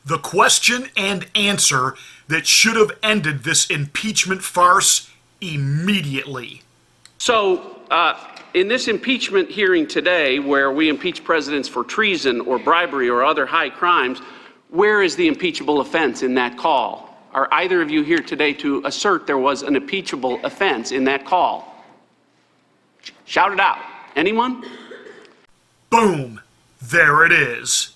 the question and answer that should have ended this impeachment farce immediately. So, in this impeachment hearing today, where we impeach presidents for treason or bribery or other high crimes, where is the impeachable offense in that call? Are either of you here today to assert there was an impeachable offense in that call? Shout it out. Anyone? Boom. There it is.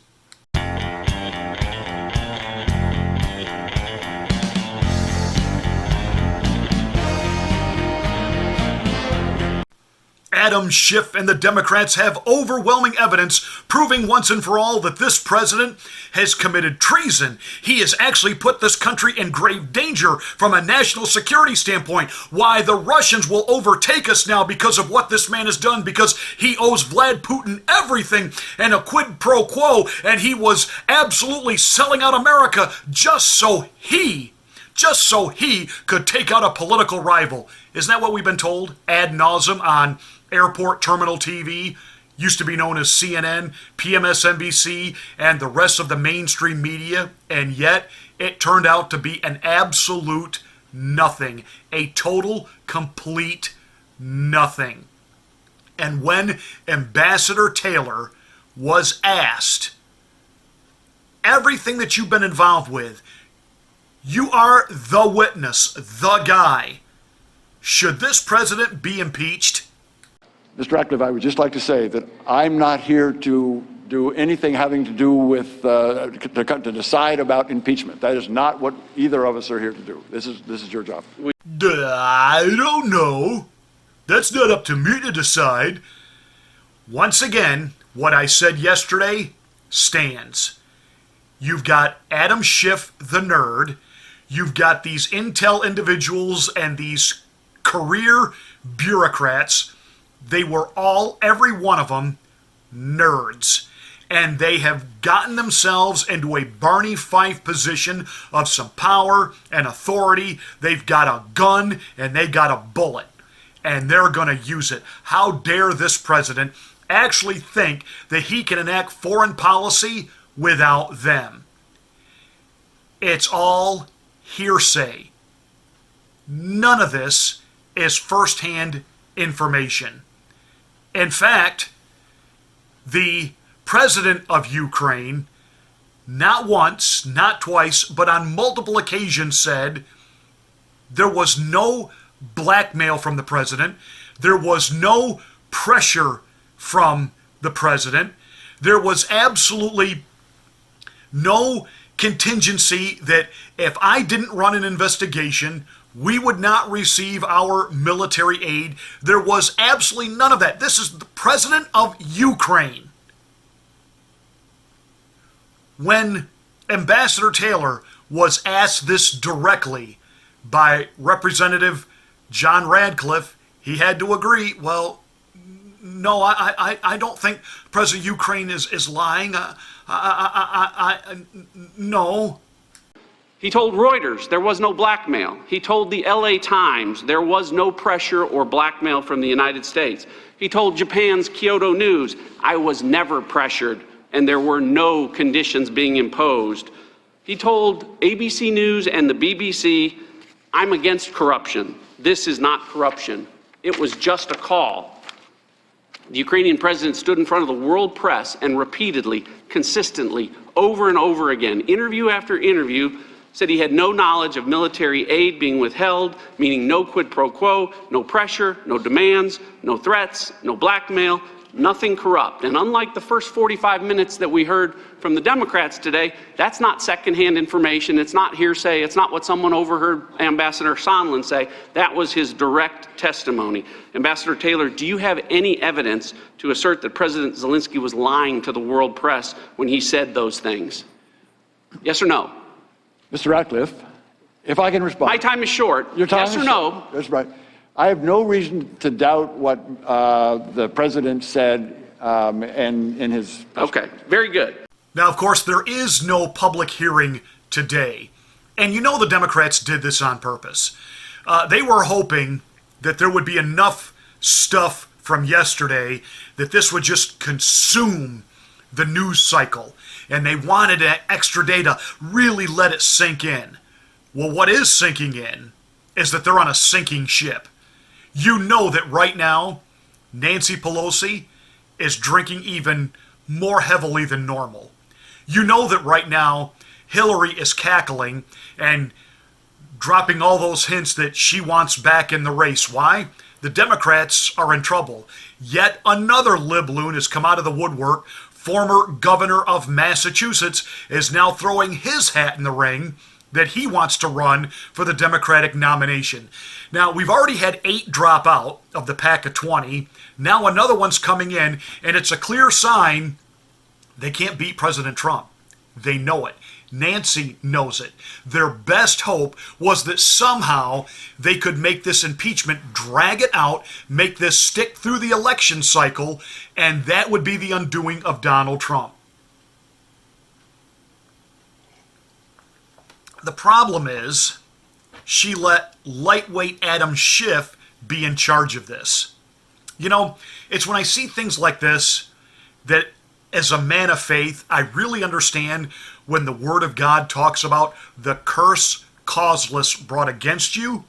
Adam Schiff and the Democrats have overwhelming evidence proving once and for all that this president has committed treason. He has actually put this country in grave danger from a national security standpoint. Why the Russians will overtake us now because of what this man has done, because he owes Vlad Putin everything and a quid pro quo, and he was absolutely selling out America just so he could take out a political rival. Isn't that what we've been told ad nauseum on Airport Terminal TV, used to be known as CNN, PMSNBC, and the rest of the mainstream media? And yet, it turned out to be an absolute nothing. A total, complete nothing. And when Ambassador Taylor was asked, everything that you've been involved with, you are the witness, the guy. Should this president be impeached? Mr. Ratcliffe, I would just like to say that I'm not here to do anything having to do with to decide about impeachment. That is not what either of us are here to do. This is your job. I don't know. That's not up to me to decide. Once again, what I said yesterday stands. You've got Adam Schiff, the nerd. You've got these intel individuals and these career bureaucrats. They were all, every one of them, nerds. And they have gotten themselves into a Barney Fife position of some power and authority. They've got a gun and they got a bullet. And they're going to use it. How dare this president actually think that he can enact foreign policy without them? It's all hearsay. None of this is firsthand information. In fact, the president of Ukraine, not once, not twice, but on multiple occasions said there was no blackmail from the president, there was no pressure from the president, there was absolutely no contingency that if I didn't run an investigation, we would not receive our military aid. There was absolutely none of that. This is the president of Ukraine. When Ambassador Taylor was asked this directly by Representative John Radcliffe, he had to agree, well, no, I don't think President of Ukraine is lying. No. He told Reuters there was no blackmail. He told the LA Times there was no pressure or blackmail from the United States. He told Japan's Kyodo News, I was never pressured and there were no conditions being imposed. He told ABC News and the BBC, I'm against corruption. This is not corruption. It was just a call. The Ukrainian president stood in front of the world press and repeatedly, consistently, over and over again, interview after interview, said he had no knowledge of military aid being withheld, meaning no quid pro quo, no pressure, no demands, no threats, no blackmail, nothing corrupt. And unlike the first 45 minutes that we heard from the Democrats today, that's not secondhand information, it's not hearsay, it's not what someone overheard Ambassador Sondland say. That was his direct testimony. Ambassador Taylor, do you have any evidence to assert that President Zelensky was lying to the world press when he said those things? Yes or no? Mr. Ratcliffe, if I can respond. My time is short. Your time yes is or short. no? That's right. I have no reason to doubt what the president said in his... Okay, very good. Now, of course, there is no public hearing today. And you know the Democrats did this on purpose. They were hoping that there would be enough stuff from yesterday that this would just consume the news cycle. and they wanted that extra day to really let it sink in. Well, what is sinking in is that they're on a sinking ship. You know that right now, Nancy Pelosi is drinking even more heavily than normal. You know that right now, Hillary is cackling and dropping all those hints that she wants back in the race. Why? The Democrats are in trouble. Yet another libloon has come out of the woodwork. Former governor of Massachusetts is now throwing his hat in the ring that he wants to run for the Democratic nomination. Now, we've already had 8 drop out of the pack of 20. Now another one's coming in, and it's a clear sign they can't beat President Trump. They know it. Nancy knows it. Their best hope was that somehow they could make this impeachment, drag it out, make this stick through the election cycle, and that would be the undoing of Donald Trump. The problem is she let lightweight Adam Schiff be in charge of this. You know, it's when I see things like this that as a man of faith, I really understand when the Word of God talks about the curse causeless brought against you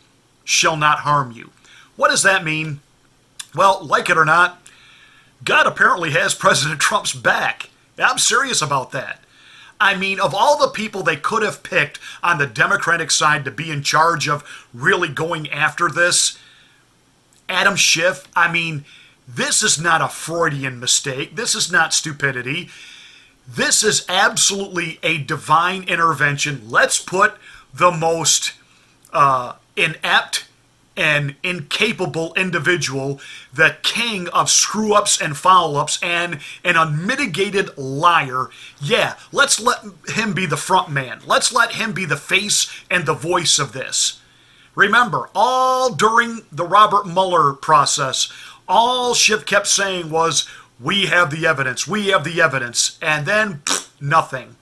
shall not harm you. What does that mean? Well, like it or not, God apparently has President Trump's back. I'm serious about that. I mean, of all the people they could have picked on the Democratic side to be in charge of really going after this, Adam Schiff, I mean, this is not a Freudian mistake. This is not stupidity. This is absolutely a divine intervention. Let's put the most inept and incapable individual, the king of screw-ups and foul-ups and an unmitigated liar. Yeah, let's let him be the front man. Let's let him be the face and the voice of this. Remember, all during the Robert Mueller process, all Schiff kept saying was, we have the evidence, we have the evidence, and then nothing.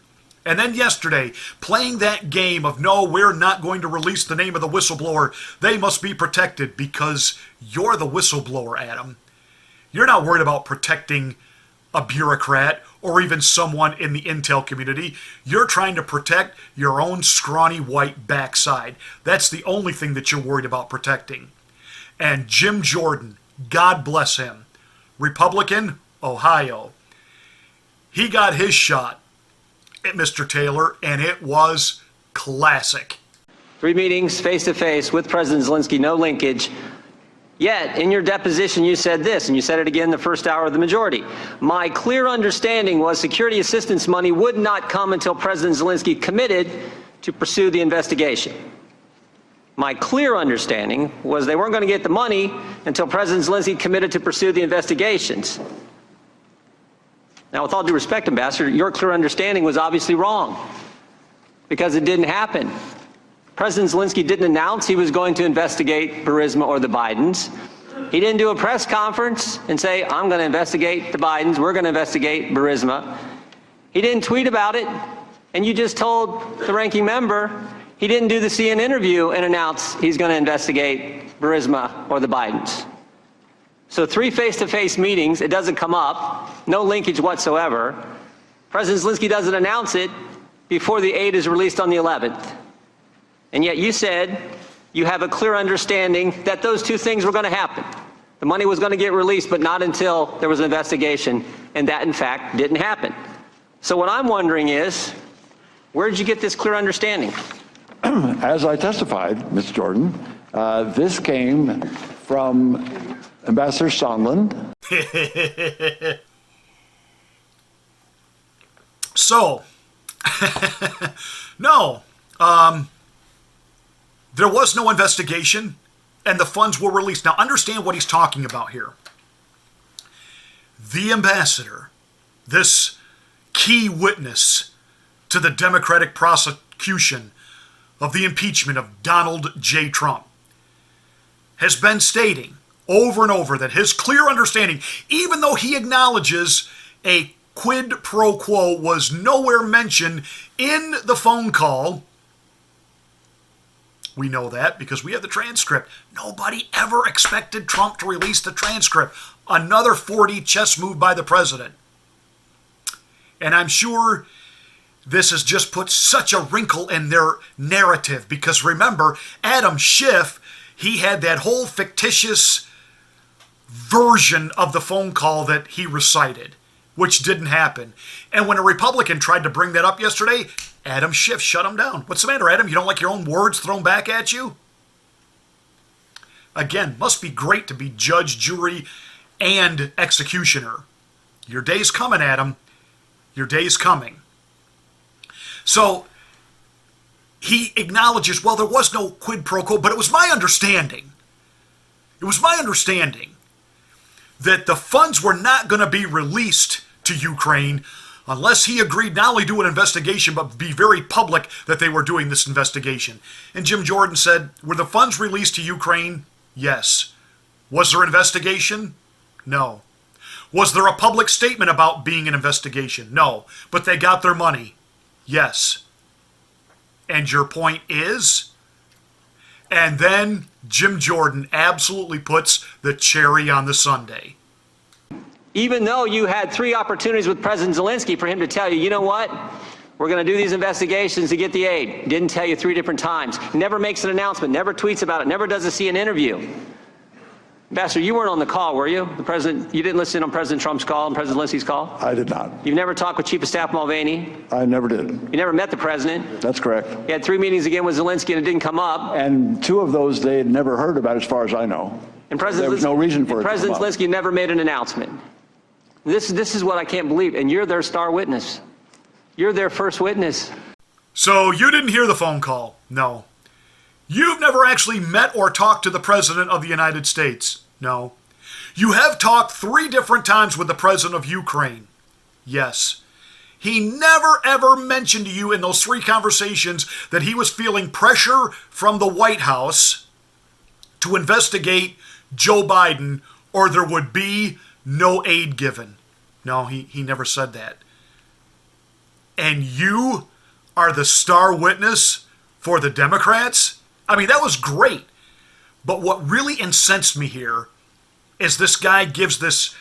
And then yesterday, playing that game of, no, we're not going to release the name of the whistleblower, they must be protected, because you're the whistleblower, Adam. You're not worried about protecting a bureaucrat or even someone in the intel community. You're trying to protect your own scrawny white backside. That's the only thing that you're worried about protecting. And Jim Jordan, God bless him, Republican, Ohio, he got his shot at Mr. Taylor, and it was classic. 3 meetings face-to-face with President Zelensky, no linkage. Yet, in your deposition, you said this, and you said it again the first hour of the majority. My clear understanding was security assistance money would not come until President Zelensky committed to pursue the investigation. My clear understanding was they weren't going to get the money until President Zelensky committed to pursue the investigations. Now, with all due respect, Ambassador, your clear understanding was obviously wrong, because it didn't happen. President Zelensky didn't announce he was going to investigate Burisma or the Bidens. He didn't do a press conference and say, I'm going to investigate the Bidens, we're going to investigate Burisma. He didn't tweet about it, and you just told the ranking member he didn't do the CNN interview and announce he's going to investigate Burisma or the Bidens. So 3 face-to-face meetings, it doesn't come up, no linkage whatsoever. President Zelensky doesn't announce it before the aid is released on the 11th. And yet you said you have a clear understanding that those 2 things were going to happen. The money was going to get released, but not until there was an investigation, and that, in fact, didn't happen. So what I'm wondering is, where did you get this clear understanding? As I testified, Mr. Jordan, this came from Ambassador Sondland. So, no, there was no investigation, and the funds were released. Now, understand what he's talking about here. The ambassador, this key witness to the Democratic prosecution of the impeachment of Donald J. Trump, has been stating over and over that his clear understanding, even though he acknowledges a quid pro quo was nowhere mentioned in the phone call, we know that because we have the transcript. Nobody ever expected Trump to release the transcript. Another 4D chess move by the president. And I'm sure this has just put such a wrinkle in their narrative, because remember, Adam Schiff, he had that whole fictitious version of the phone call that he recited, which didn't happen. And when a Republican tried to bring that up yesterday, Adam Schiff shut him down. What's the matter, Adam? You don't like your own words thrown back at you? Again, must be great to be judge, jury, and executioner. Your day's coming, Adam. Your day's coming. So he acknowledges, well, there was no quid pro quo, but it was my understanding. It was my understanding that the funds were not going to be released to Ukraine unless he agreed not only to do an investigation, but be very public that they were doing this investigation. And Jim Jordan said, were the funds released to Ukraine? Yes. Was there an investigation? No. Was there a public statement about being an investigation? No. But they got their money? Yes. And your point is? And then Jim Jordan absolutely puts the cherry on the sundae. Even though you had 3 opportunities with President Zelensky for him to tell you, you know what? We're going to do these investigations to get the aid. Didn't tell you 3 different times. Never makes an announcement, never tweets about it, never does a CNN interview. Ambassador, you weren't on the call, were you? You didn't listen on President Trump's call and President Zelensky's call? I did not. You've never talked with Chief of Staff Mulvaney? I never did. You never met the president? That's correct. You had 3 meetings again with Zelensky and it didn't come up. And 2 of those they had never heard about, as far as I know. And President There was no reason for it to President come up. Zelensky never made an announcement. This is what I can't believe, and you're their star witness. You're their first witness. So you didn't hear the phone call? No. You've never actually met or talked to the President of the United States? No. You have talked 3 different times with the President of Ukraine? Yes. He never ever mentioned to you in those 3 conversations that he was feeling pressure from the White House to investigate Joe Biden, or there would be no aid given. No, he never said that. And you are the star witness for the Democrats? I mean, that was great. But what really incensed me here is this guy gives this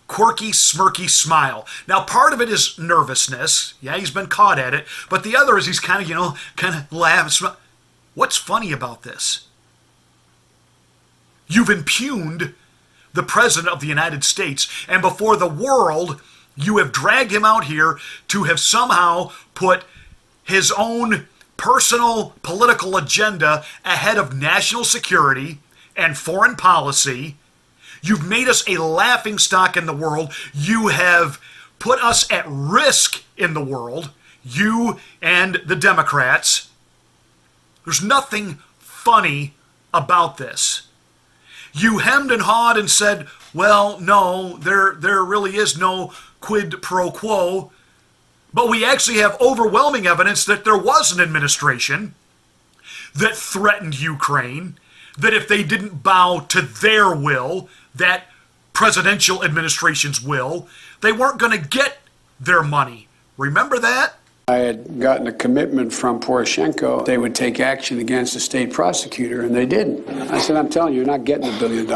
quirky, smirky smile. Now, part of it is nervousness. Yeah, he's been caught at it. But the other is he's kind of laughing. What's funny about this? You've impugned the President of the United States, and before the world, you have dragged him out here to have somehow put his own personal political agenda ahead of national security and foreign policy. You've made us a laughingstock in the world. You have put us at risk in the world, you and the Democrats. There's nothing funny about this. You hemmed and hawed and said, well, no, there really is no quid pro quo. But we actually have overwhelming evidence that there was an administration that threatened Ukraine, that if they didn't bow to their will, that presidential administration's will, they weren't going to get their money. Remember that? I had gotten a commitment from Poroshenko they would take action against the state prosecutor, and they didn't. I said, I'm telling you, you're not getting $1 billion.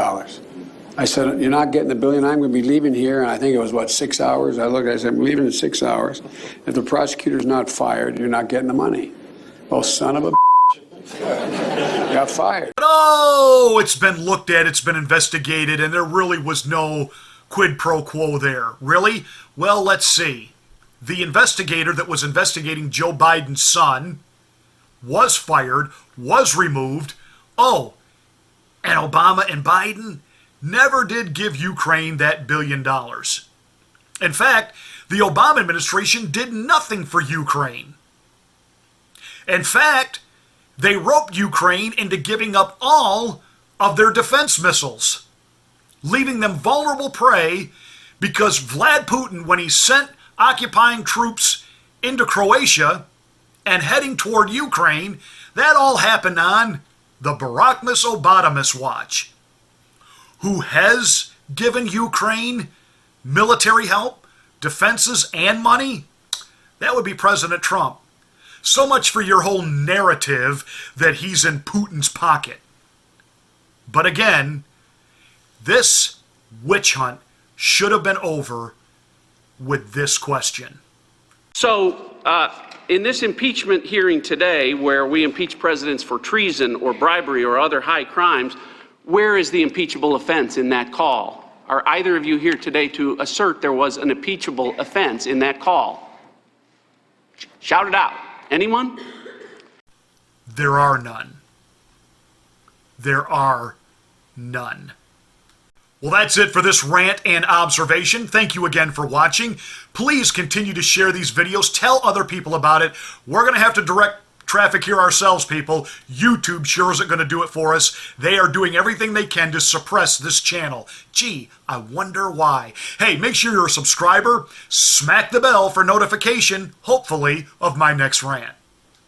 I said, you're not getting $1 billion. I'm going to be leaving here, and I think it was, 6 hours? I said, I'm leaving in 6 hours. If the prosecutor's not fired, you're not getting the money. Oh, son of a got fired. But oh, it's been looked at, it's been investigated, and there really was no quid pro quo there. Really? Well, let's see. The investigator that was investigating Joe Biden's son was fired, was removed. Oh, and Obama and Biden never did give Ukraine that $1 billion. In fact, the Obama administration did nothing for Ukraine. In fact, they roped Ukraine into giving up all of their defense missiles, leaving them vulnerable prey because Vlad Putin, when he sent occupying troops into Croatia and heading toward Ukraine, that all happened on the Barakmus Obadamus watch. Who has given Ukraine military help, defenses, and money? That would be President Trump. So much for your whole narrative that he's in Putin's pocket. But again, this witch hunt should have been over with this question. So, in this impeachment hearing today, where we impeach presidents for treason or bribery or other high crimes, where is the impeachable offense in that call? Are either of you here today to assert there was an impeachable offense in that call? Shout it out. Anyone? There are none. There are none. Well, that's it for this rant and observation. Thank you again for watching. Please continue to share these videos. Tell other people about it. We're going to have to direct traffic here ourselves, people. YouTube sure isn't going to do it for us. They are doing everything they can to suppress this channel. Gee, I wonder why. Hey, make sure you're a subscriber. Smack the bell for notification, hopefully, of my next rant.